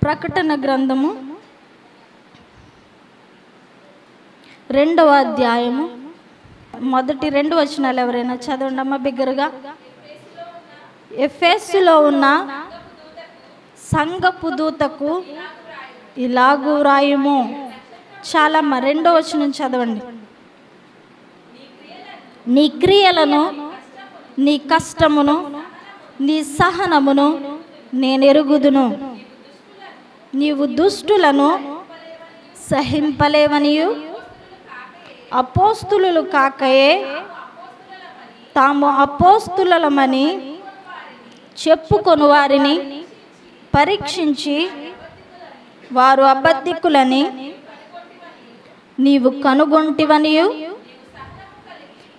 ప్రకటన గ్రంథము 2వ అధ్యాయము మొదటి 2 వచనాలు ఎవరైనా చదవండి అమ్మ బిగ్గరగా. ఎఫెసులో ఉన్న సంఘపు దూతకు ఇలాగు వ్రాయుము. చాలా అమ్మ 2వ వచనం చదవండి. నీ క్రియలను, నీ కష్టమును, నీ సహనమును నేను ఎరుగుదును. నీవు దుష్టులను సహింపలేవనియు అపోస్తులు కాకయే తాము అపోస్తులమని చెప్పుకొని వారిని పరీక్షించి వారు అబద్ధికులని నీవు కనుగొంటివనియు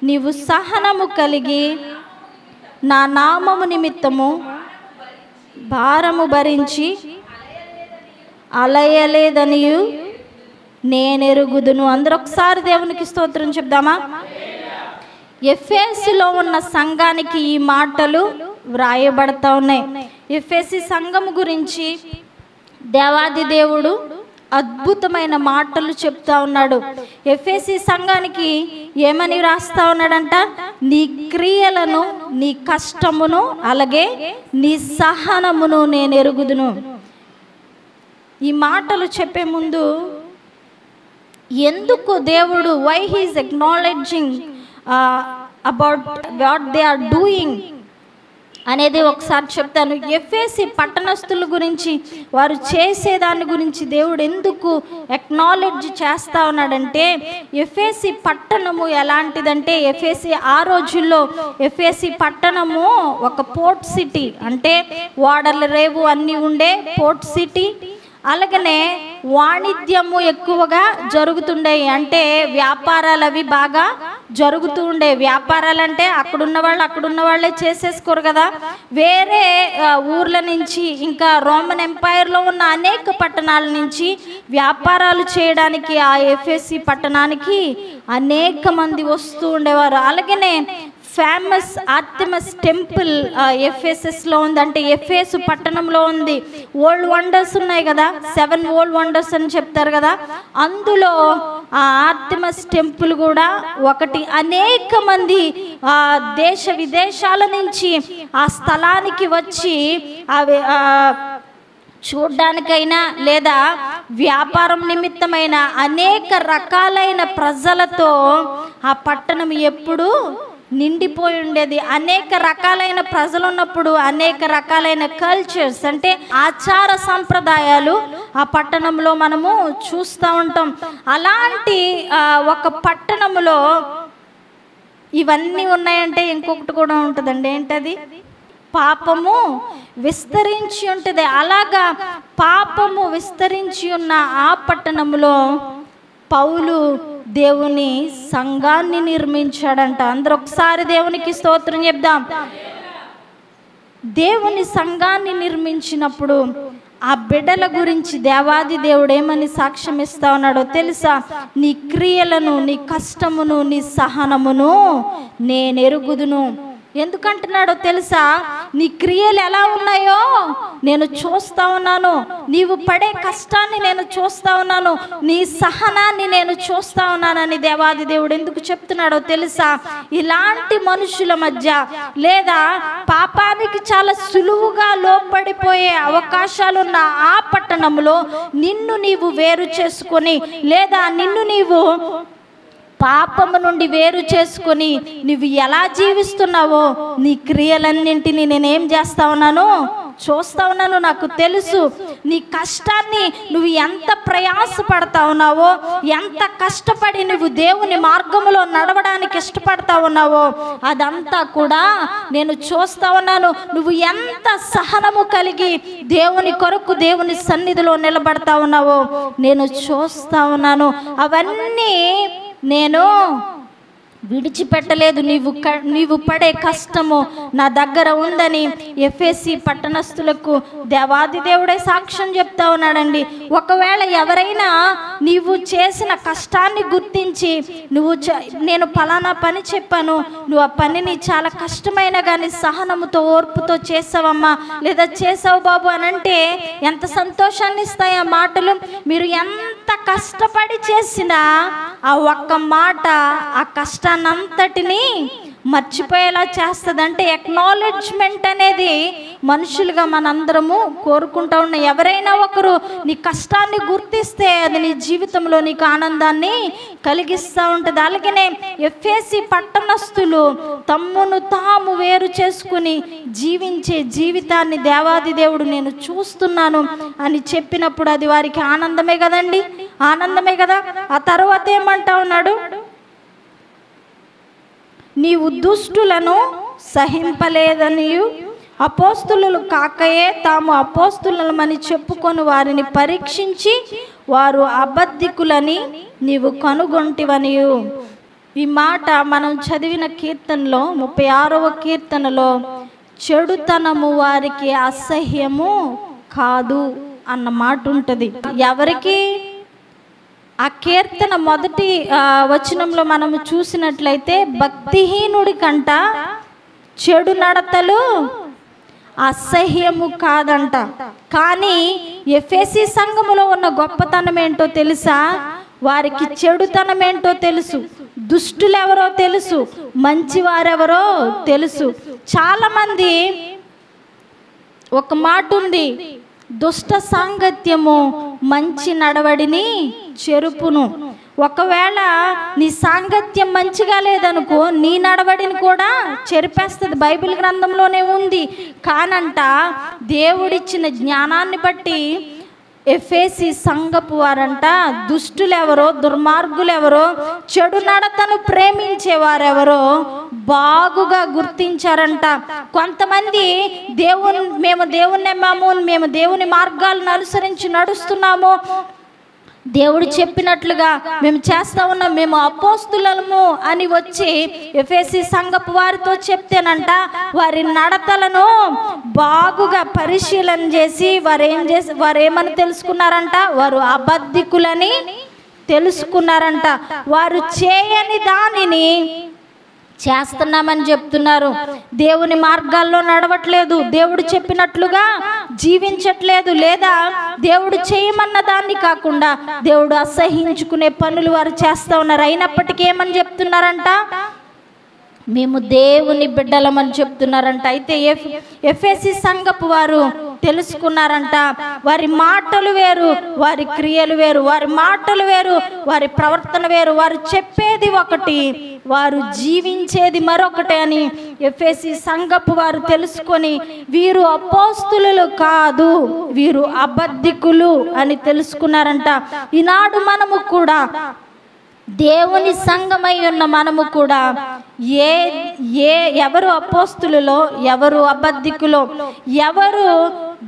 నీవు సహనము కలిగి నా నామము నిమిత్తము భారము భరించి అలయలేదనియు నేనెరుగుదును. అందరూ ఒకసారి దేవునికి స్తోత్రం చెప్దామా? ఎఫెసులో ఉన్న సంఘానికి ఈ మాటలు వ్రాయబడతా ఉన్నాయి. ఎఫెసు సంఘము గురించి దేవాది దేవుడు అద్భుతమైన మాటలు చెప్తా ఉన్నాడు. ఎఫెసు సంఘానికి ఏమని రాస్తా ఉన్నాడంట? నీ క్రియలను, నీ కష్టమును, అలాగే నీ సహనమును నేను ఎరుగుదును. ఈ మాటలు చెప్పే ముందు ఎందుకు దేవుడు why he's acknowledging about what they are doing అనేది ఒకసారి చెప్తాను. ఎఫెసు పట్టణస్థుల గురించి, వారు చేసేదాని గురించి దేవుడు ఎందుకు అక్నాలెడ్జ్ చేస్తా ఉన్నాడంటే, ఎఫెసు పట్టణము ఎలాంటిదంటే, ఎఫెసు ఆ రోజుల్లో ఎఫెసు పట్టణము ఒక పోర్ట్ సిటీ, అంటే ఓడల రేవు అన్నీ ఉండే పోర్ట్ సిటీ. అలాగనే వాణిజ్యము ఎక్కువగా జరుగుతుండే, అంటే వ్యాపారాలు అవి బాగా జరుగుతూ ఉండే. వ్యాపారాలు అంటే అక్కడున్న వాళ్ళే చేసేసుకోరు కదా. వేరే ఊర్ల నుంచి, ఇంకా రోమన్ ఎంపైర్లో ఉన్న అనేక పట్టణాల నుంచి వ్యాపారాలు చేయడానికి ఆ ఎఫెసు పట్టణానికి అనేక మంది వస్తూ ఉండేవారు. అలాగనే ఫేమస్ ఆర్టెమిస్ టెంపుల్ ఎఫెసస్లో ఉంది, అంటే ఎఫెసు పట్టణంలో ఉంది. వరల్డ్ వండర్స్ ఉన్నాయి కదా, 7 వరల్డ్ వండర్స్ అని చెప్తారు కదా, అందులో ఆ ఆర్టెమిస్ టెంపుల్ కూడా ఒకటి. అనేక మంది దేశ విదేశాల నుంచి ఆ స్థలానికి వచ్చి అవి చూడ్డానికైనా లేదా వ్యాపారం నిమిత్తమైన అనేక రకాలైన ప్రజలతో ఆ పట్టణం ఎప్పుడూ నిండిపోయి ఉండేది. అనేక రకాలైన ప్రజలు ఉన్నప్పుడు అనేక రకాలైన కల్చర్స్, అంటే ఆచార సంప్రదాయాలు ఆ పట్టణంలో మనము చూస్తూ ఉంటాం. అలాంటి ఒక పట్టణంలో ఇవన్నీ ఉన్నాయంటే ఇంకొకటి కూడా ఉంటుందండి. ఏంటది? పాపము విస్తరించి ఉంటుంది. అలాగా పాపము విస్తరించి ఉన్న ఆ పట్టణంలో పౌలు దేవుని సంఘాన్ని నిర్మించాడంట. అందరూ ఒకసారి దేవునికి స్తోత్రం చెప్దాం. దేవుని సంఘాన్ని నిర్మించినప్పుడు ఆ బిడ్డల గురించి దేవాది దేవుడు ఏమని సాక్ష్యం ఇస్తా ఉన్నాడో తెలుసా? నీ క్రియలను, నీ కష్టమును, నీ సహనమును నేను ఎరుగుదును. ఎందుకంటున్నాడో తెలుసా? నీ క్రియలు ఎలా ఉన్నాయో నేను చూస్తా ఉన్నాను, నీవు పడే కష్టాన్ని నేను చూస్తా ఉన్నాను, నీ సహనాన్ని నేను చూస్తా ఉన్నానని దేవాది దేవుడు ఎందుకు చెప్తున్నాడో తెలుసా? ఇలాంటి మనుషుల మధ్య, లేదా పాపానికి చాలా సులువుగా లోపడిపోయే అవకాశాలున్న ఆ పట్టణంలో నిన్ను నీవు వేరు చేసుకొని, లేదా నిన్ను నీవు పాపము నుండి వేరు చేసుకొని నువ్వు ఎలా జీవిస్తున్నావో నీ క్రియలన్నింటినీ నేనేం చేస్తా ఉన్నాను? చూస్తా ఉన్నాను. నాకు తెలుసు నీ కష్టాన్ని, నువ్వు ఎంత ప్రయాసపడతా ఉన్నావో, ఎంత కష్టపడి నువ్వు దేవుని మార్గంలో నడవడానికి ఇష్టపడతా ఉన్నావో అదంతా కూడా నేను చూస్తా ఉన్నాను. నువ్వు ఎంత సహనము కలిగి దేవుని కొరకు దేవుని సన్నిధిలో నిలబడతా ఉన్నావో నేను చూస్తా ఉన్నాను. అవన్నీ నేను విడిచిపెట్టలేదు. నీవు పడే కష్టము నా దగ్గర ఉందని ఎఫెసీ పట్టణస్థులకు దేవాది దేవుడే సాక్ష్యం చెప్తా ఉన్నాడండి. ఒకవేళ ఎవరైనా నీవు చేసిన కష్టాన్ని గుర్తించి నేను పలానా పని చెప్పాను, నువ్వు ఆ పనిని చాలా కష్టమైన కానీ సహనముతో ఓర్పుతో చేసావమ్మా, లేదా చేసావు బాబు అని అంటే ఎంత సంతోషాన్ని ఇస్తాయి ఆ మాటలు. మీరు ఎంత కష్టపడి చేసినా ఆ ఒక్క మాట ఆ కష్టాన్నంతటిని మర్చిపోయేలా చేస్తుంది. అంటే ఎక్నాలెడ్జ్మెంట్ అనేది మనుషులుగా మనందరము కోరుకుంటూ ఉన్నాం. ఎవరైనా ఒకరు నీ కష్టాన్ని గుర్తిస్తే అది నీ జీవితంలో నీకు ఆనందాన్ని కలిగిస్తూ ఉంటుంది. అలాగనే ఎఫెసీ పట్టణస్థులు తమ్మును తాము వేరు చేసుకుని జీవించే జీవితాన్ని దేవాది దేవుడు నేను చూస్తున్నాను అని చెప్పినప్పుడు అది వారికి ఆనందమే కదండి, ఆనందమే కదా. ఆ తర్వాత ఏమంటా ఉన్నాడు, నీవు దుష్టులను సహింపలేదనియు అపోస్తులు కాకయే తాము అపోస్తులమని చెప్పుకొని వారిని పరీక్షించి వారు అబద్ధికులని నీవు కనుగొంటివనియు. ఈ మాట మనం చదివిన కీర్తనలో 36వ కీర్తనలో చెడుతనము వారికి అసహ్యము కాదు అన్న మాట ఉంటుంది. ఎవరికి? ఆ కీర్తన మొదటి వచనంలో మనము చూసినట్లయితే భక్తిహీనుడి కంట చెడు నడతలు అసహ్యము కాదంట. కానీ ఎఫెసీ సంఘములో ఉన్న గొప్పతనం ఏంటో తెలుసా? వారికి చెడుతనం ఏంటో తెలుసు, దుష్టులు ఎవరో తెలుసు, మంచివారెవరో తెలుసు. చాలామంది ఒక మాట ఉంది, దుష్ట సాంగత్యము మంచి నడవడిని చెరుపును. ఒకవేళ నీ సాంగత్యం మంచిగా లేదనుకో నీ నడవడిని కూడా చెరిపేస్తుంది. బైబిల్ గ్రంథంలోనే ఉంది. కానంట దేవుడిచ్చిన జ్ఞానాన్ని బట్టి ఎఫెసీ సంఘపు వారంట దుష్టులెవరో, దుర్మార్గులెవరో, చెడు నడతను ప్రేమించేవారెవరో బాగుగా గుర్తించారంట. కొంతమంది మేము దేవుని నమ్మాము, మేము దేవుని మార్గాలను అనుసరించి నడుస్తున్నాము, దేవుడు చెప్పినట్లుగా మేము చేస్తా ఉన్నాం, మేము అపోస్తులము అని వచ్చి ఎఫెసీ సంఘపు వారితో చెప్తేనంట వారి నడతలను బాగుగా పరిశీలన చేసి వారు ఏమని తెలుసుకున్నారంట? వారు అబద్ధికులని తెలుసుకున్నారంట. వారు చేయని దానిని చేస్తున్నామని చెప్తున్నారు. దేవుని మార్గాల్లో నడవట్లేదు, దేవుడు చెప్పినట్లుగా జీవించట్లేదు, లేదా దేవుడు చేయమన్న దాన్ని కాకుండా దేవుడు అసహించుకునే పనులు వారు చేస్తూ ఉన్నారు. అయినప్పటికీ ఏమని చెప్తున్నారంట? మేము దేవుని బిడ్డలమని చెప్తున్నారంట. అయితే ఎఫెసీ సంఘపు వారు తెలుసుకున్నారంట, వారి మాటలు వేరు, వారి క్రియలు వేరు, వారి మాటలు వేరు, వారి ప్రవర్తన వేరు, వారు చెప్పేది ఒకటి, వారు జీవించేది మరొకటి అని ఎఫెసీ సంఘపు వారు తెలుసుకొని వీరు అపోస్తులు కాదు, వీరు అబద్ధికులు అని తెలుసుకున్నారంట. ఈనాడు మనము కూడా దేవుని సంఘమై ఉన్న మనము కూడా ఎవరు అపోస్తులలో, ఎవరు అబద్ధికులో, ఎవరు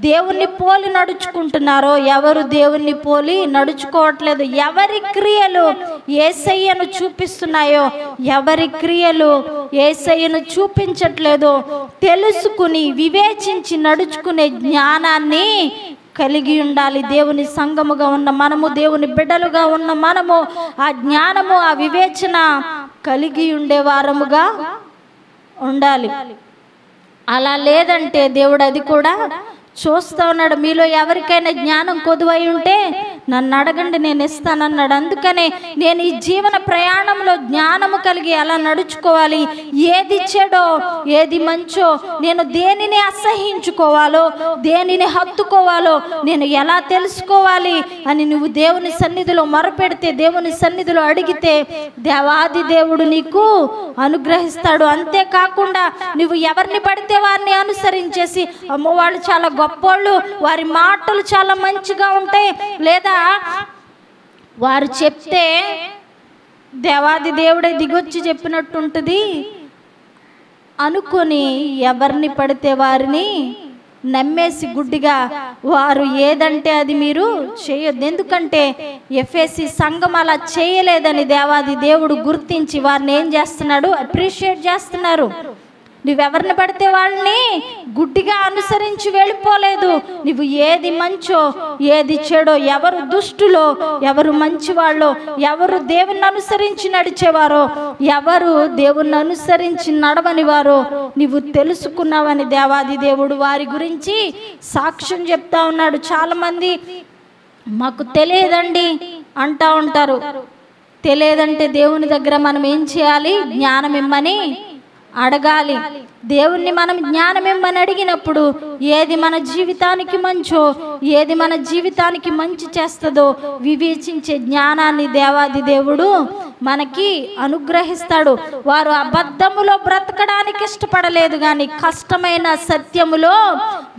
దేవుణ్ణి పోలి నడుచుకుంటున్నారో, ఎవరు దేవుణ్ణి పోలి నడుచుకోవట్లేదు, ఎవరి క్రియలు యేసయ్యను చూపిస్తున్నాయో, ఎవరి క్రియలు యేసయ్యను చూపించట్లేదో తెలుసుకుని వివేచించి నడుచుకునే జ్ఞానాన్ని కలిగి ఉండాలి. దేవుని సంఘముగా ఉన్న మనము, దేవుని బిడ్డలుగా ఉన్న మనము ఆ జ్ఞానము, ఆ వివేచన కలిగి ఉండే వారముగా ఉండాలి. అలా లేదంటే దేవుడు అది కూడా చూస్తూ ఉన్నాడు. మీలో ఎవరికైనా జ్ఞానం కొదువై ఉంటే నన్ను అడగండి, నేను ఇస్తానన్నాడు. అందుకనే నేను ఈ జీవన ప్రయాణంలో జ్ఞానము కలిగి అలా నడుచుకోవాలి. ఏది చెడో, ఏది మంచో, నేను దేనిని అసహించుకోవాలో, దేనిని హత్తుకోవాలో నేను ఎలా తెలుసుకోవాలి అని నువ్వు దేవుని సన్నిధిలో మొరపెడితే, దేవుని సన్నిధిలో అడిగితే దేవాది దేవుడు నీకు అనుగ్రహిస్తాడు. అంతేకాకుండా నువ్వు ఎవరిని పడితే వారిని అనుసరించేసి అమ్మో వాళ్ళు చాలా గొప్పోళ్ళు, వారి మాటలు చాలా మంచిగా ఉంటాయి, లేదా వారు చెప్తే దేవాది దేవుడే దిగొచ్చి చెప్పినట్టు ఉంటుంది అనుకొని ఎవరిని పడితే వారిని నమ్మేసి గుడ్డిగా వారు ఏదంటే అది మీరు చేయొద్దు. ఎందుకంటే ఎఫెసీ సంఘం అలా చేయలేదని దేవాది దేవుడు గుర్తించి వారిని ఏం చేస్తున్నాడు? అప్రిషియేట్ చేస్తున్నారు. నువ్వెవరిని పడితే వాళ్ళని గుడ్డిగా అనుసరించి వెళ్ళిపోలేదు. నువ్వు ఏది మంచో ఏది చెడో, ఎవరు దుష్టులో ఎవరు మంచివాళ్ళో, ఎవరు దేవుణ్ణి అనుసరించి నడిచేవారో ఎవరు దేవుణ్ణి అనుసరించి నడవని వారో నువ్వు తెలుసుకున్నావని దేవాది దేవుడు వారి గురించి సాక్ష్యం చెప్తా ఉన్నాడు. చాలామంది మాకు తెలియదండి అంటా ఉంటారు. తెలియదంటే దేవుని దగ్గర మనం ఏం చేయాలి? జ్ఞానం ఇమ్మని అడగాలి. దేవుణ్ణి మనం జ్ఞానం ఇమ్మని అడిగినప్పుడు ఏది మన జీవితానికి మంచో ఏది మన జీవితానికి మంచి చేస్తుందో వివేచించే జ్ఞానాన్ని దేవాది దేవుడు మనకి అనుగ్రహిస్తాడు. వారు అబద్ధములో బ్రతకడానికి ఇష్టపడలేదు కానీ కష్టమైన సత్యములో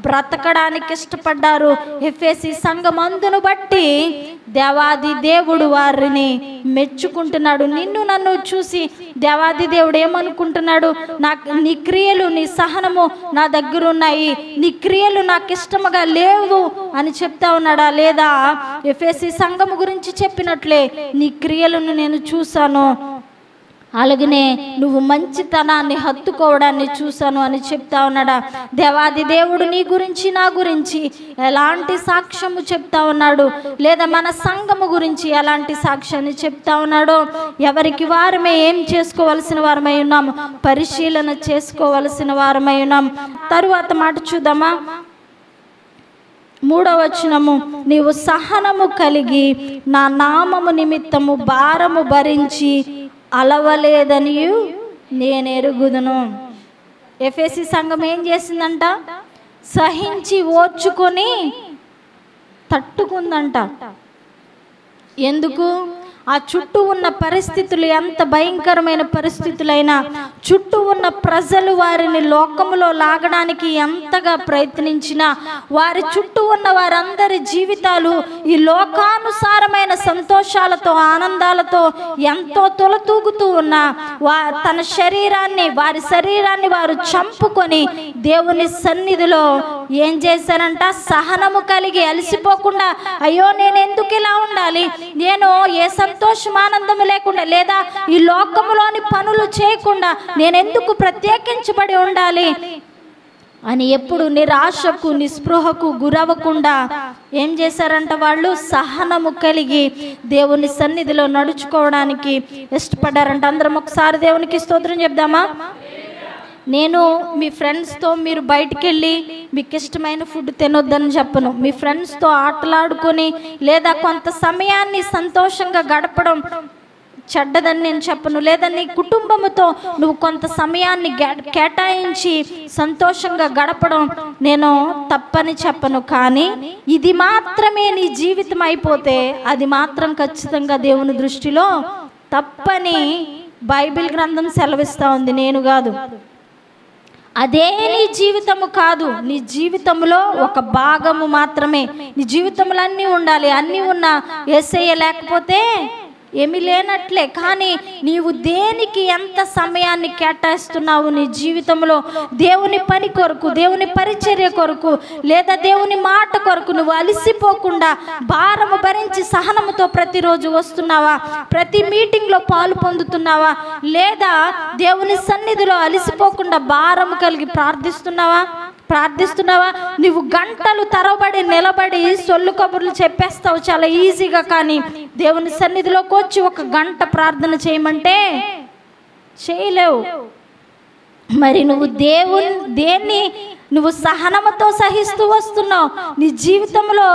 బ్రతకడానికి ఇష్టపడ్డారు. ఎఫెసీ సంఘమందును బట్టి దేవాది దేవుడు వారిని మెచ్చుకుంటున్నాడు. నిన్ను నన్ను చూసి దేవాది దేవుడు ఏమనుకుంటున్నాడు? నీ క్రియలు నీ సహనము నా దగ్గర ఉన్నాయి, నీ క్రియలు నాకు ఇష్టముగా లేవు అని చెప్తా ఉన్నాడా? లేదా ఎఫెసీ సంఘము గురించి చెప్పినట్లే నీ క్రియలను నేను చూశాను, అలాగనే నువ్వు మంచితనాన్ని హత్తుకోవడాన్ని చూశాను అని చెప్తా ఉన్నాడా? దేవాది దేవుడు నీ గురించి నా గురించి ఎలాంటి సాక్ష్యము చెప్తా ఉన్నాడు? లేదా మన సంఘము గురించి ఎలాంటి సాక్ష్యాన్ని చెప్తా ఉన్నాడో ఎవరికి వారమే ఏం చేసుకోవలసిన వారమై ఉన్నాము? పరిశీలన చేసుకోవలసిన వారమై ఉన్నాం. తరువాత మాట చూద్దామా? 3వ వచనము, నీవు సహనము కలిగి నా నామము నిమిత్తము భారము భరించి అలవలేదని నేను ఎరుగుదును. ఎఫెసీ సంఘం ఏం చేసిందంట? సహించి ఓర్చుకొని తట్టుకుందంట. ఎందుకు? ఆ చుట్టూ ఉన్న పరిస్థితులు ఎంత భయంకరమైన పరిస్థితులైనా, చుట్టూ ఉన్న ప్రజలు వారిని లోకములో లాగడానికి ఎంతగా ప్రయత్నించినా, వారి చుట్టూ ఉన్న వారందరి జీవితాలు ఈ లోకానుసారమైన సంతోషాలతో ఆనందాలతో ఎంతో తొలతూగుతూ ఉన్నా వారి శరీరాన్ని వారు చంపుకొని దేవుని సన్నిధిలో ఏం చేశారంట? సహనము కలిగి అలసిపోకుండా, అయ్యో నేను ఎందుకు ఇలా ఉండాలి, నేను ఏ సంతోషం ఆనందము లేకుండా లేదా ఈ లోకములోని పనులు చేయకుండా నేనెందుకు ప్రత్యేకించబడి ఉండాలి అని ఎప్పుడు నిరాశకు నిస్పృహకు గురవకుండా ఏం చేశారంట? వాళ్ళు సహనము కలిగి దేవుని సన్నిధిలో నడుచుకోవడానికి ఇష్టపడ్డారంట. అందరం ఒకసారి దేవునికి స్తోత్రం చెప్దామా? నేను మీ ఫ్రెండ్స్తో మీరు బయటికి వెళ్ళి మీకు ఇష్టమైన ఫుడ్ తినొద్దని చెప్పను. మీ ఫ్రెండ్స్తో ఆటలాడుకొని లేదా కొంత సమయాన్ని సంతోషంగా గడపడం చెడ్డదని నేను చెప్పను. లేదా నీ కుటుంబముతో నువ్వు కొంత సమయాన్ని కేటాయించి సంతోషంగా గడపడం నేను తప్పని చెప్పను. కానీ ఇది మాత్రమే నీ జీవితం అయిపోతే అది మాత్రం ఖచ్చితంగా దేవుని దృష్టిలో తప్పని బైబిల్ గ్రంథం సెలవిస్తూ ఉంది, నేను కాదు. అదే నీ జీవితము కాదు, నీ జీవితంలో ఒక భాగము మాత్రమే. నీ జీవితంలో అన్నీ ఉండాలి. అన్నీ ఉన్నా యేసయ్య లేకపోతే ఏమీ లేనట్లే. కానీ నీవు దేనికి ఎంత సమయాన్ని కేటాయిస్తున్నావు నీ జీవితంలో? దేవుని పని కొరకు, దేవుని పరిచర్య కొరకు, లేదా దేవుని మాట కొరకు నువ్వు అలసిపోకుండా భారము భరించి సహనముతో ప్రతిరోజు వస్తున్నావా? ప్రతి మీటింగ్లో పాలు పొందుతున్నావా? లేదా దేవుని సన్నిధిలో అలసిపోకుండా భారము కలిగి ప్రార్థిస్తున్నావా? నువ్వు గంటలు తరబడి నిలబడి సొల్లు కబుర్లు చెప్పేస్తావు చాలా ఈజీగా. కానీ దేవుని సన్నిధిలోకి వచ్చి ఒక గంట ప్రార్థన చేయమంటే చేయలేవు. మరి నువ్వు దేన్ని నువ్వు సహనముతో సహిస్తూ వస్తున్నావు? నీ జీవితంలో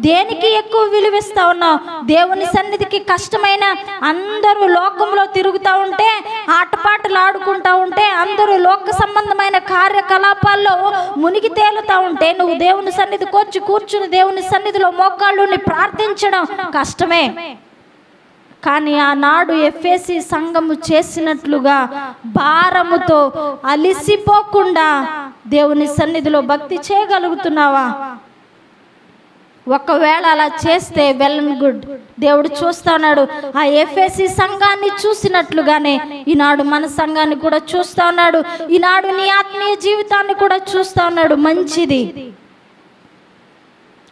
దేనికి ఎక్కువ విలువిస్తా ఉన్నావు? దేవుని సన్నిధికి కష్టమైన అందరూ లోకంలో తిరుగుతూ ఉంటే, ఆటపాటలు ఆడుకుంటూ ఉంటే, అందరూ లోక సంబంధమైన కార్యకలాపాల్లో మునిగి తేలుతూ ఉంటే నువ్వు దేవుని సన్నిధికి వచ్చి కూర్చుని దేవుని సన్నిధిలో మోకాళ్ళుని ప్రార్థించడం కష్టమే. కానీ ఆనాడు ఎఫెసీ సంఘము చేసినట్లుగా భారముతో అలిసిపోకుండా దేవుని సన్నిధిలో భక్తి చేయగలుగుతున్నావా? ఒకవేళ అలా చేస్తే వెల్ అండ్ గుడ్, దేవుడు చూస్తా ఉన్నాడు. ఆ ఎఫెసీ సంఘాన్ని చూసినట్లుగానే ఈనాడు మన సంఘాన్ని కూడా చూస్తా ఉన్నాడు. ఈనాడు నీ ఆత్మీయ జీవితాన్ని కూడా చూస్తా ఉన్నాడు. మంచిది,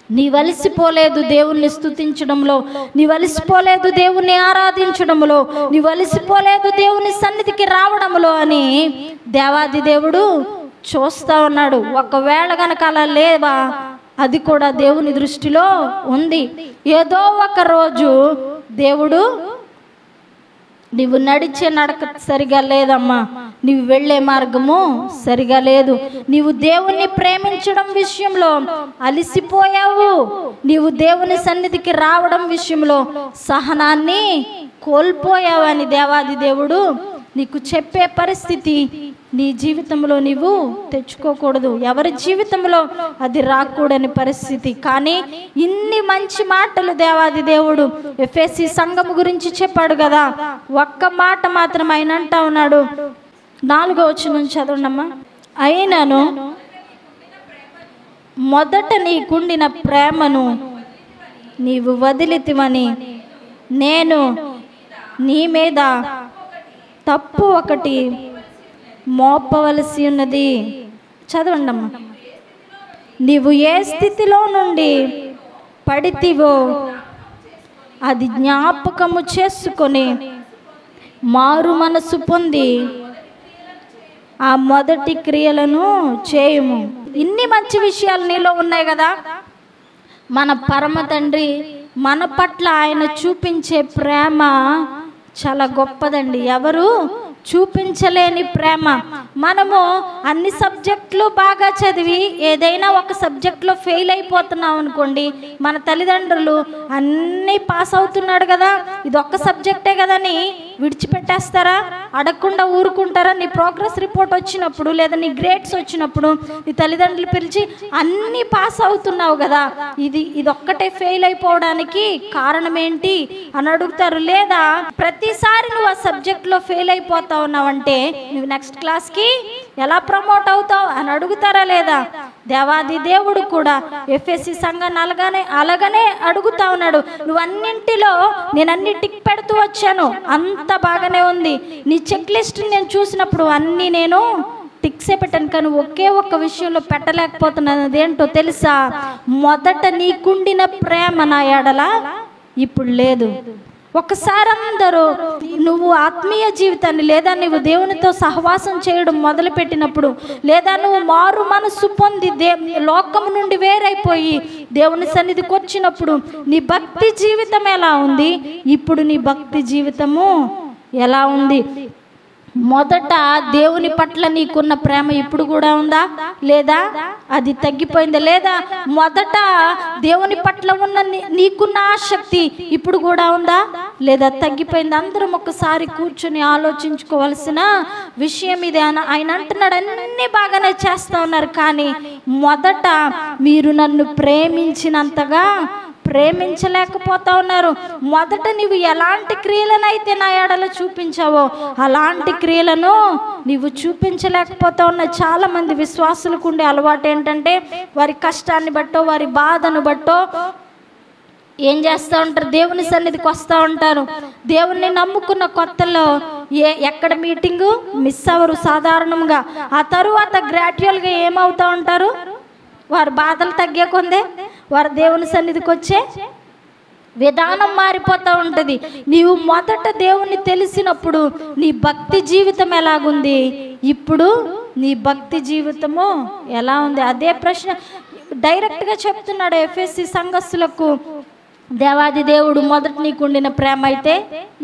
నీ వలసిపోలేదు దేవుణ్ణి స్తుతించడంలో, నీ వలసిపోలేదు దేవుణ్ణి ఆరాధించడంలో, నీ వలసిపోలేదు దేవుని సన్నిధికి రావడంలో అని దేవాది దేవుడు చూస్తా ఉన్నాడు. ఒకవేళ గనక అలా లేవా, అది కూడా దేవుని దృష్టిలో ఉంది. ఏదో ఒక రోజు దేవుడు నీవు నడిచే నడక సరిగా లేదమ్మా, నీవు వెళ్ళే మార్గము సరిగా లేదు, నీవు దేవుణ్ణి ప్రేమించడం విషయంలో అలసిపోయావు, నీవు దేవుని సన్నిధికి రావడం విషయంలో సహనాన్ని కోల్పోయావు అని దేవాది దేవుడు నీకు చెప్పే పరిస్థితి నీ జీవితంలో నీవు తెచ్చుకోకూడదు. ఎవరి జీవితంలో అది రాకూడని పరిస్థితి. కానీ ఇన్ని మంచి మాటలు దేవాది దేవుడు ఎఫెసీ సంఘం గురించి చెప్పాడు కదా. ఒక్క మాట మాత్రం ఆయన అంటా ఉన్నాడు. 4వ వచనం చదవండమ్మా. అయినను మొదట నీకుండిన ప్రేమను నీవు వదిలితివని నేను నీ మీద తప్పు ఒకటి మోపవలసి ఉన్నది. చదవండమ్మా. నీవు ఏ స్థితిలో నుండి పడితివో అది జ్ఞాపకము చేసుకొని మారు మనసు పొంది ఆ మొదటి క్రియలను చేయుము. ఇన్ని మంచి విషయాలు నీలో ఉన్నాయి కదా. మన పరమ తండ్రి మన పట్ల ఆయన చూపించే ప్రేమ చాలా గొప్పదండి. ఎవరు చూపించలేని ప్రేమ. మనము అన్ని సబ్జెక్టులు బాగా చదివి ఏదైనా ఒక సబ్జెక్ట్లో ఫెయిల్ అయిపోతున్నాం అనుకోండి, మన తల్లిదండ్రులు అన్నీ పాస్ అవుతున్నాడు కదా, ఇది ఒక్క సబ్జెక్టే కదని విడిచిపెట్టేస్తారా? అడగకుండా ఊరుకుంటారా? నీ ప్రోగ్రెస్ రిపోర్ట్ వచ్చినప్పుడు లేదా నీ గ్రేడ్స్ వచ్చినప్పుడు నీ తల్లిదండ్రులు పిలిచి అన్నీ పాస్ అవుతున్నావు కదా, ఇది ఒక్కటే ఫెయిల్ అయిపోవడానికి కారణం ఏంటి అని అడుగుతారు. లేదా ప్రతిసారి నువ్వు ఆ సబ్జెక్ట్లో ఫెయిల్ అయిపోతావు ఉన్నావంటే నువ్వు నెక్స్ట్ క్లాస్కి ఎలా ప్రమోట్ అవుతావు అని అడుగుతారా? లేదా? దేవాది దేవుడు కూడా ఎఫెసీ సంఘాన్ని అలాగనే అడుగుతా ఉన్నాడు. నువ్వు అన్నింటిలో నేను అన్ని టిక్ పెడుతూ వచ్చాను, అంత బాగానే ఉంది, నీ చెక్ లిస్ట్ నేను చూసినప్పుడు అన్నీ నేను టిక్సే పెట్టాను, కానీ ఒకే ఒక్క విషయంలో పెట్టలేకపోతున్నాను. అదేంటో తెలుసా? మొదట నీకుండిన ప్రేమ నా ఎడల ఇప్పుడు లేదు. ఒకసారి అందరూ నువ్వు ఆత్మీయ జీవితాన్ని లేదా నువ్వు దేవునితో సహవాసం చేయడం మొదలుపెట్టినప్పుడు, లేదా నువ్వు మారు మనసు పొంది లోకము నుండి వేరైపోయి దేవుని సన్నిధికి వచ్చినప్పుడు నీ భక్తి జీవితం ఎలా ఉంది, ఇప్పుడు నీ భక్తి జీవితము ఎలా ఉంది? మొదట దేవుని పట్ల నీకున్న ప్రేమ ఇప్పుడు కూడా ఉందా లేదా? అది తగ్గిపోయిందా లేదా? మొదట దేవుని పట్ల ఉన్న నీకున్న ఆసక్తి ఇప్పుడు కూడా ఉందా లేదా తగ్గిపోయిందా? అందరం ఒకసారి కూర్చొని ఆలోచించుకోవాల్సిన విషయం ఇది. ఆయన అంటున్నాడు అన్నీ బాగానే చేస్తా ఉన్నారు, కానీ మొదట మీరు నన్ను ప్రేమించినంతగా ప్రేమించలేకపోతా ఉన్నారు. మొదట నీవు ఎలాంటి క్రియలనైతే నా ఎడల చూపించావో అలాంటి క్రియలను నీవు చూపించలేకపోతా ఉన్నా. చాలా మంది విశ్వాసులకు ఉండే అలవాటు ఏంటంటే వారి కష్టాన్ని బట్టో వారి బాధను బట్టో ఏం చేస్తూ ఉంటారు? దేవుని సన్నిధికి వస్తూ ఉంటారు. దేవుణ్ణి నమ్ముకున్న కొత్తలో ఎక్కడ మీటింగు మిస్ అవ్వరు సాధారణంగా. ఆ తరువాత గ్రాడ్యువల్గా ఏమవుతూ ఉంటారు? వారి బాధలు తగ్గే కొందే వారు దేవుని సన్నిధికి వచ్చే విధానం మారిపోతూ ఉంటుంది. నీవు మొదట దేవుని తెలిసినప్పుడు నీ భక్తి జీవితం ఎలాగుంది, ఇప్పుడు నీ భక్తి జీవితము ఎలా ఉంది? అదే ప్రశ్న డైరెక్ట్గా చెప్తున్నాడు ఎఫెసీ సంఘస్థులకు. దేవాది దేవుడు మొదట నీకుండిన ప్రేమ అయితే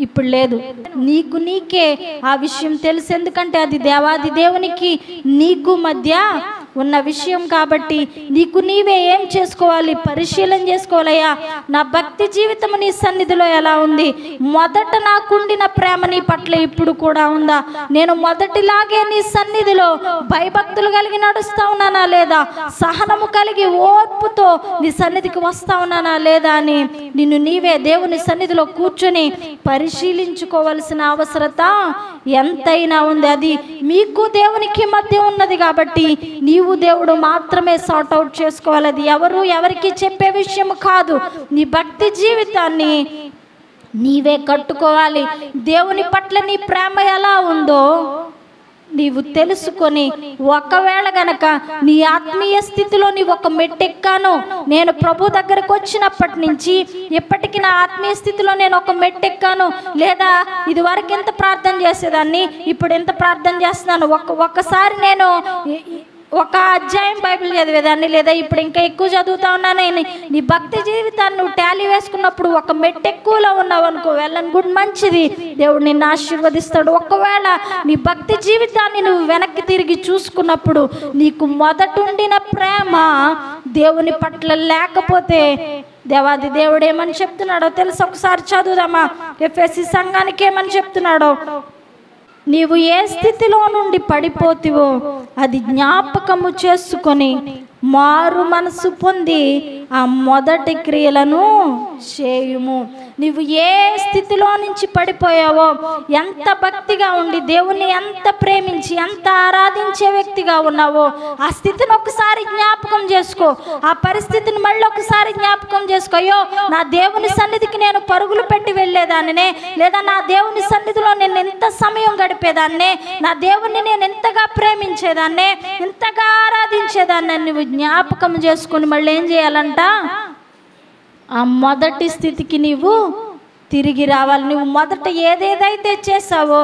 ఇప్పుడు లేదు. నీకే ఆ విషయం తెలుసు, ఎందుకంటే అది దేవాది దేవునికి నీకు మధ్య ఉన్న విషయం కాబట్టి నీకు నీవే ఏం చేసుకోవాలి? పరిశీలన చేసుకోవాలయ్యా, నా భక్తి జీవితం నీ సన్నిధిలో ఎలా ఉంది? మొదట నాకుండిన ప్రేమ నీ పట్ల ఇప్పుడు కూడా ఉందా? నేను మొదటిలాగే నీ సన్నిధిలో భయభక్తులు కలిగి నడుస్తా ఉన్నానా లేదా? సహనము కలిగి ఓర్పుతో నీ సన్నిధికి వస్తా ఉన్నానా లేదా అని నిన్ను నీవే దేవుని సన్నిధిలో కూర్చొని పరిశీలించుకోవాల్సిన అవసరత ఎంతైనా ఉంది. అది మీకు దేవునికి మధ్య ఉన్నది కాబట్టి నీవు నీవు దేవుడు మాత్రమే సార్ట్ అవుట్ చేసుకోవాలి. అది ఎవరికి చెప్పే విషయం కాదు. నీ భక్తి జీవితాన్ని నీవే కట్టుకోవాలి. దేవుని పట్ల నీ ప్రేమ ఎలా ఉందో నీవు తెలుసుకొని, ఒకవేళ గనక నీ ఆత్మీయ స్థితిలో నీవు ఒక మెట్టెక్కాను, నేను ప్రభు దగ్గరకు వచ్చినప్పటి నుంచి ఇప్పటికీ నా ఆత్మీయ స్థితిలో నేను ఒక మెట్టెక్కాను, లేదా ఇది వరకు ఎంత ప్రార్థన చేసేదాన్ని ఇప్పుడు ఎంత ప్రార్థన చేస్తున్నాను, ఒక్కసారి నేను ఒక అధ్యాయం బైబిల్ చదివేదాన్ని, లేదా ఇప్పుడు ఇంకా ఎక్కువ చదువుతా ఉన్నాను. నీ భక్తి జీవితాన్ని నువ్వు టాలీ వేసుకున్నప్పుడు ఒక మెట్టు ఎక్కువలో ఉన్నావు అనుకో, వెళ్ళని గుడ్, మంచిది, దేవుడు నిన్ను ఆశీర్వదిస్తాడు. ఒకవేళ నీ భక్తి జీవితాన్ని నువ్వు వెనక్కి తిరిగి చూసుకున్నప్పుడు నీకు మొదటుండిన ప్రేమ దేవుని పట్ల లేకపోతే దేవాది దేవుడు ఏమని చెప్తున్నాడో తెలుసు. ఒకసారి చదువుదామా, ఎఫెసీ సంఘానికి ఏమని చెప్తున్నాడో. నీవు ఏ స్థితిలో నుండి పడిపోతివో అది జ్ఞాపకము చేసుకొని మారు మనసు పొంది ఆ మొదటి క్రియలను చేయుము. నీవు ఏ స్థితిలో నుంచి పడిపోయావో, ఎంత భక్తిగా ఉండి దేవుని ఎంత ప్రేమించి ఎంత ఆరాధించే వ్యక్తిగా ఉన్నావో ఆ స్థితిని ఒకసారి జ్ఞాపకం చేసుకో. ఆ పరిస్థితిని మళ్ళీ ఒకసారి జ్ఞాపకం చేసుకో. అయ్యో, నా దేవుని సన్నిధికి నేను పరుగులు పెట్టి వెళ్ళేదాన్నే, లేదా నా దేవుని సన్నిధిలో నేను ఎంత సమయం గడిపేదాన్నే, నా దేవుణ్ణి నేను ఎంతగా ప్రేమించేదాన్నే, ఎంతగా ఆరాధించేదాన్ని నువ్వు జ్ఞాపకం చేసుకుని మళ్ళీ ఏం చేయాలంట, ఆ మొదటి స్థితికి నీవు తిరిగి రావాలి. నువ్వు మొదట ఏదేదైతే చేసావో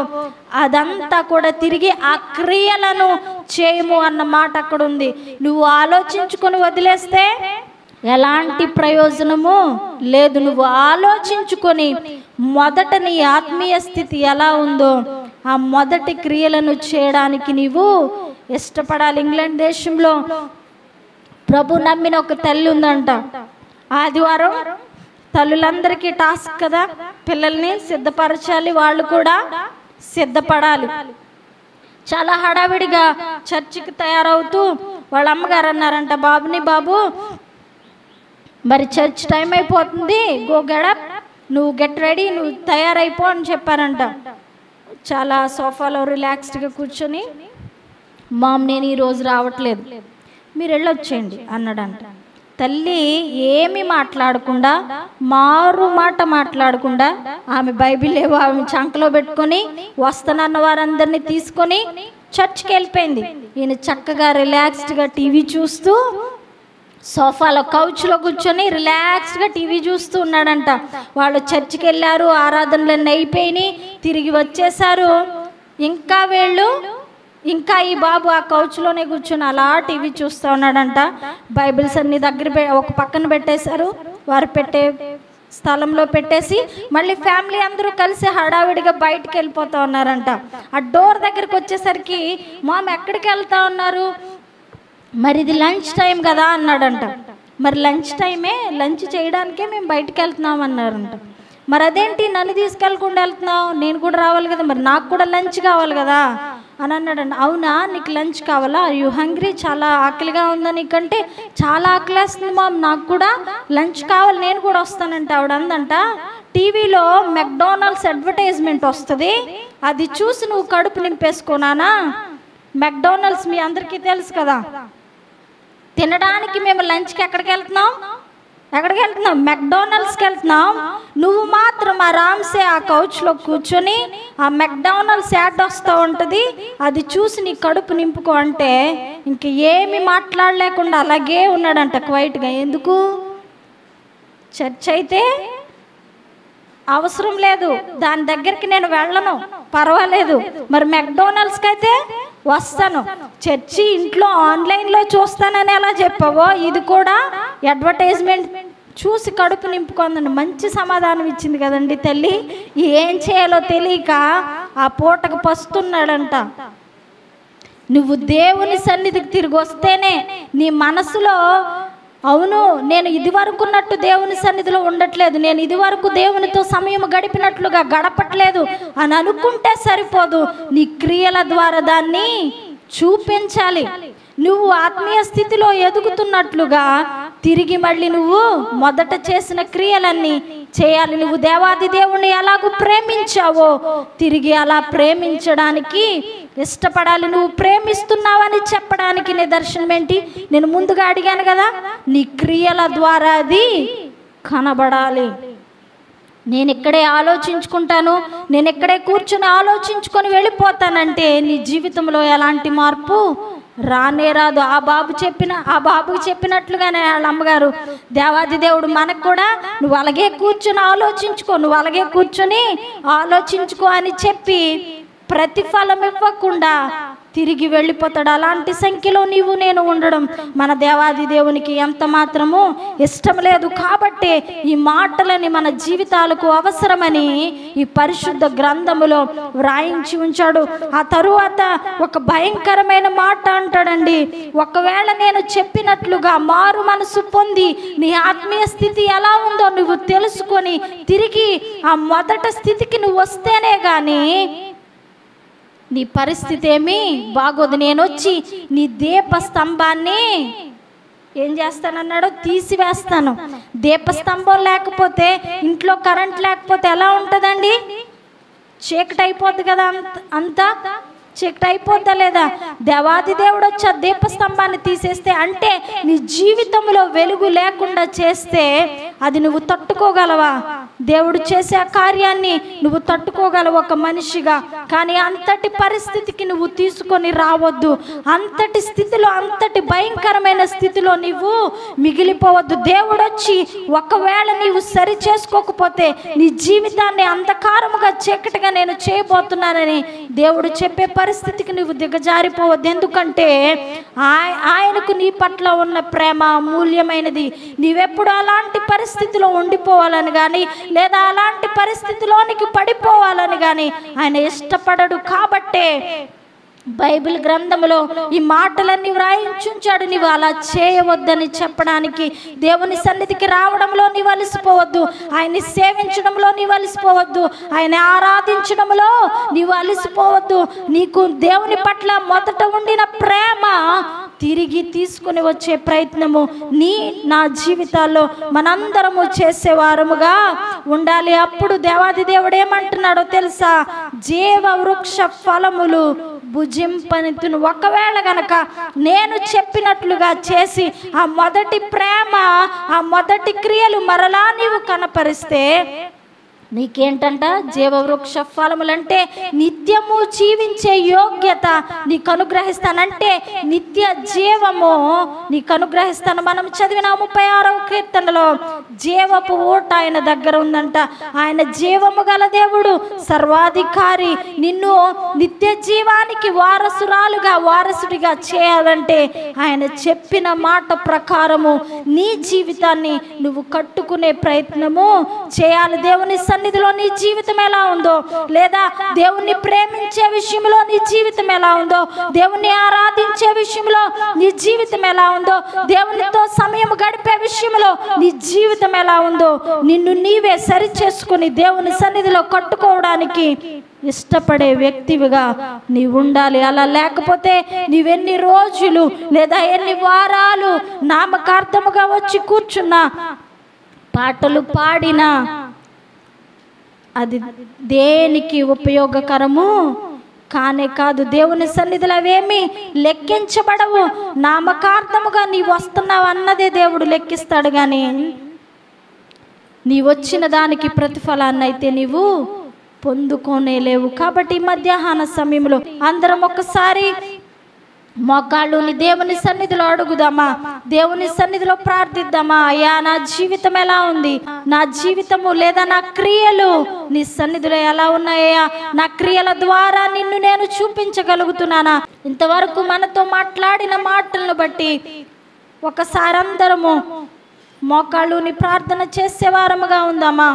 అదంతా కూడా తిరిగి ఆ క్రియలను చేయము అన్న మాట అక్కడ ఉంది. నువ్వు ఆలోచించుకొని వదిలేస్తే ఎలాంటి ప్రయోజనము లేదు. నువ్వు ఆలోచించుకొని మొదట నీ ఆత్మీయ స్థితి ఎలా ఉందో ఆ మొదటి క్రియలను చేయడానికి నీవు ఇష్టపడాలి. ఇంగ్లాండ్ దేశంలో ప్రభు నమ్మిన ఒక తల్లి ఉందంట. ఆదివారం తల్లులందరికీ టాస్క్ కదా, పిల్లల్ని సిద్ధపరచాలి, వాళ్ళు కూడా సిద్ధపడాలి. చాలా హడావిడిగా చర్చికి తయారవుతూ వాళ్ళ అమ్మగారు అన్నారంట, బాబు మరి చర్చ్ టైం అయిపోతుంది, గో గెటప్, నువ్వు గెట్ రెడీ, నువ్వు తయారైపో అని చెప్పారంట. చాలా సోఫాలో రిలాక్స్డ్గా కూర్చొని, మామ్ నేను ఈరోజు రావట్లేదు, మీరు వెళ్ళొచ్చేయండి అన్నాడంట. తల్లి ఏమి మాట్లాడకుండా, మారు మాట మాట్లాడకుండా, ఆమె బైబిల్ ఏవో ఆమె చంకలో పెట్టుకొని వస్తానన్న వారందరినీ తీసుకొని చర్చ్కి వెళ్ళిపోయింది. ఈయన చక్కగా రిలాక్స్డ్గా టీవీ చూస్తూ సోఫాలో కౌచ్లో కూర్చొని రిలాక్స్డ్గా టీవీ చూస్తూ ఉన్నాడంట. వాళ్ళు చర్చికి వెళ్ళారు, ఆరాధనలన్నీ అయిపోయినాయి, తిరిగి వచ్చేసారు. ఇంకా ఈ బాబు ఆ కౌచ్లోనే కూర్చొని అలా టీవీ చూస్తూ ఉన్నాడంట. బైబిల్స్ అన్ని దగ్గర ఒక పక్కన పెట్టేశారు, వారు పెట్టే స్థలంలో పెట్టేసి మళ్ళీ ఫ్యామిలీ అందరూ కలిసి హడావిడిగా బయటికి వెళ్ళిపోతూ ఉన్నారంట. ఆ డోర్ దగ్గరికి వచ్చేసరికి, మామ ఎక్కడికి వెళ్తా ఉన్నారు, మరి ఇది లంచ్ టైం కదా అన్నాడంట. మరి లంచ్ టైమే, లంచ్ చేయడానికే మేము బయటికి వెళ్తున్నాం అన్నారంట. మరి అదేంటి నన్ను తీసుకెళ్ళకుండా వెళ్తున్నావు, నేను కూడా రావాలి కదా, మరి నాకు కూడా లంచ్ కావాలి కదా అని అన్నాడంట. అవునా, నీకు లంచ్ కావాలా, యూ హంగ్రీ, చాలా ఆకలిగా ఉందా నీకంటే, చాలా ఆకలేస్తుంది మామ్, నాకు కూడా లంచ్ కావాలి, నేను కూడా వస్తానంటే. ఆవిడ అందంట, టీవీలో మెక్డొనాల్డ్స్ అడ్వర్టైజ్మెంట్ వస్తుంది, అది చూసి నువ్వు కడుపు నింపేసుకోనానా. మెక్డొనాల్డ్స్ మీ అందరికీ తెలుసు కదా, తినడానికి మేము లంచ్కి ఎక్కడికి వెళ్తున్నాం, మెక్డొనాల్డ్స్కి వెళ్తున్నాం. నువ్వు మాత్రం ఆరామ్సే ఆ కౌచ్లో కూర్చొని ఆ మెక్డొనాల్డ్స్ యాడ్ వస్తూ ఉంటుంది, అది చూసి నీ కడుపు నింపుకో అంటే ఇంక ఏమి మాట్లాడలేకుండా అలాగే ఉన్నాడంట క్వైట్గా. ఎందుకు, చర్చ్ అయితే అవసరం లేదు, దాని దగ్గరికి నేను వెళ్ళను, పర్వాలేదు, మరి మెక్డొనాల్డ్స్కి అయితే వస్తాను, చర్చి ఇంట్లో ఆన్లైన్లో చూస్తానని ఎలా చెప్పావో ఇది కూడా అడ్వర్టైజ్మెంట్ చూసి కడుపు నింపుకుందండి. మంచి సమాధానం ఇచ్చింది కదండి తల్లి. ఏం చేయాలో తెలియక ఆ పూటకు పస్తున్నాడంట. నువ్వు దేవుని సన్నిధికి తిరిగి వస్తేనే నీ మనసులో, అవును నేను ఇది వరకు ఉన్నట్టు దేవుని సన్నిధిలో ఉండట్లేదు, నేను ఇది వరకు దేవునితో సమయం గడిపినట్లుగా గడపట్లేదు అని అనుకుంటే సరిపోదు, నీ క్రియల ద్వారా దాన్ని చూపించాలి. నువ్వు ఆత్మీయ స్థితిలో ఎదుగుతున్నట్లుగా తిరిగి మళ్ళీ నువ్వు మొదట చేసిన క్రియలన్నీ చేయాలి. నువ్వు దేవాది దేవుణ్ణి ఎలాగూ ప్రేమించావో తిరిగి అలా ప్రేమించడానికి ఇష్టపడాలి. నువ్వు ప్రేమిస్తున్నావని చెప్పడానికి నిదర్శనం ఏంటి? నేను ముందుగా అడిగాను కదా, నీ క్రియల ద్వారా అది కనబడాలి. నేను ఇక్కడే ఆలోచించుకుంటాను, నేను ఇక్కడే కూర్చొని ఆలోచించుకొని వెళ్ళిపోతానంటే నీ జీవితంలో ఎలాంటి మార్పు రానే రాదు. ఆ బాబుకి చెప్పినట్లుగానే వాళ్ళ అమ్మగారు, దేవాది దేవుడు మనకు కూడా నువ్వు అలాగే కూర్చొని ఆలోచించుకో అని చెప్పి ప్రతిఫలం ఇవ్వకుండా తిరిగి వెళ్ళిపోతాడు. అలాంటి సంఖ్యలో నీవు నేను ఉండడం మన దేవాది దేవునికి ఎంత మాత్రము ఇష్టం లేదు. కాబట్టి ఈ మాటలని మన జీవితాలకు అవసరమని ఈ పరిశుద్ధ గ్రంథములో వ్రాయించి ఉంచాడు. ఆ తరువాత ఒక భయంకరమైన మాట అంటాడండి, ఒకవేళ నేను చెప్పినట్లుగా మారు మనసు పొంది నీ ఆత్మీయ స్థితి ఎలా ఉందో నువ్వు తెలుసుకొని తిరిగి ఆ మొదటి స్థితికి నువ్వు వస్తేనే కానీ నీ పరిస్థితి ఏమీ బాగోదు. నేను వచ్చి నీ దీపస్తంభాన్ని ఏం చేస్తానన్నాడో తీసివేస్తాను. దీపస్తంభం లేకపోతే, ఇంట్లో కరెంట్ లేకపోతే ఎలా ఉంటుందండి? చీకటి అయిపోద్ది కదా, అంతా చీకటి అయిపోద్దా లేదా? దేవాది దేవుడు వచ్చి ఆ దీపస్తంభాన్ని తీసేస్తే, అంటే నీ జీవితంలో వెలుగు లేకుండా చేస్తే అది నువ్వు తట్టుకోగలవా? దేవుడు చేసే ఆ కార్యాన్ని నువ్వు తట్టుకోగలవు ఒక మనిషిగా. కానీ అంతటి పరిస్థితికి నువ్వు తీసుకొని రావద్దు. అంతటి స్థితిలో, అంతటి భయంకరమైన స్థితిలో నువ్వు మిగిలిపోవద్దు. దేవుడు వచ్చి ఒకవేళ నీవు సరి చేసుకోకపోతే నీ జీవితాన్ని అంధకారముగా చీకటిగా నేను చేయబోతున్నానని దేవుడు చెప్పే పరిస్థితికి నువ్వు దిగజారిపోవద్దు. ఎందుకంటే ఆయనకు నీ పట్ల ఉన్న ప్రేమ మూల్యమైనది. నీవెప్పుడు అలాంటి పరిస్థితిలో ఉండిపోవాలని కానీ, లేదా అలాంటి పరిస్థితిలోనికి పడిపోవాలని కానీ ఆయన ఇష్టపడడు. కాబట్టే బైబిల్ గ్రంథంలో ఈ మాటలన్నీ వ్రాయించుంచాడు. నీవు అలా చేయవద్దని చెప్పడానికి. దేవుని సన్నిధికి రావడంలో నీవు అలసిపోవద్దు, ఆయన్ని సేవించడంలో నీవు అలసిపోవద్దు, ఆయన ఆరాధించడంలో నీవు అలసిపోవద్దు. నీకు దేవుని పట్ల మొదట ఉండిన ప్రేమ తిరిగి తీసుకుని వచ్చే ప్రయత్నము నా జీవితాల్లో మనందరము చేసేవారముగా ఉండాలి. అప్పుడు దేవాది దేవుడు ఏమంటున్నాడో తెలుసా? జీవ వృక్ష ఫలములు భుజింపనితును. ఒకవేళ గనక నేను చెప్పినట్లుగా చేసి ఆ మొదటి ప్రేమ, ఆ మొదటి క్రియలు మరలా నీవు కనపరిస్తే నీకేంటంట? జీవవృక్ష ఫలములంటే నిత్యము జీవించే యోగ్యత నీకు అనుగ్రహిస్తానంటే నిత్య జీవము నీకు అనుగ్రహిస్తాను. మనం చదివిన 36వ కీర్తనలో జీవపు ఊట ఆయన దగ్గర ఉందంట. ఆయన జీవము గల దేవుడు, సర్వాధికారి. నిన్ను నిత్య జీవానికి వారసుడిగా చేయాలంటే ఆయన చెప్పిన మాట ప్రకారము నీ జీవితాన్ని నువ్వు కట్టుకునే ప్రయత్నము చేయాలి. దేవుని సన్నిధిలో నీ జీవితం ఎలా ఉందో, లేదా దేవుణ్ణి ప్రేమించే విషయంలో నీ జీవితం ఎలా ఉందో, దేవుణ్ణి ఆరాధించే విషయంలో నీ జీవితం ఎలా ఉందో, దేవునితో సమయం గడిపే విషయంలో నీ జీవితం ఎలా ఉందో, నిన్ను నీవే సరి చేసుకుని దేవుని సన్నిధిలో కట్టుకోవడానికి ఇష్టపడే వ్యక్తివిగా నీవు ఉండాలి. అలా లేకపోతే నీవెన్ని రోజులు లేదా ఎన్ని వారాలు నామకార్థముగా వచ్చి కూర్చున్నా, పాటలు పాడినా అది దేనికి ఉపయోగకరము కానే కాదు. దేవుని సన్నిధిలో అవేమి లెక్కించబడవు. నామకార్థముగా నీవు వస్తున్నావు అన్నదే దేవుడు లెక్కిస్తాడు, కానీ నీ వచ్చిన దానికి ప్రతిఫలాన్ని అయితే నీవు పొందుకోనేలేవు. కాబట్టి మధ్యాహ్న సమయంలో అందరం ఒక్కసారి మోకాళ్ళుని దేవుని సన్నిధిలో అడుగుదామా? దేవుని సన్నిధిలో ప్రార్థిద్దామా? అయ్యా, నా జీవితం ఎలా ఉంది? నా జీవితము లేదా నా క్రియలు నీ సన్నిధిలో ఎలా ఉన్నాయ్యా? నా క్రియల ద్వారా నిన్ను నేను చూపించగలుగుతున్నానా? ఇంతవరకు మనతో మాట్లాడిన మాటలను బట్టి ఒకసారి అందరము మోకాళ్ళుని ప్రార్థన చేసేవారముగా ఉందామా?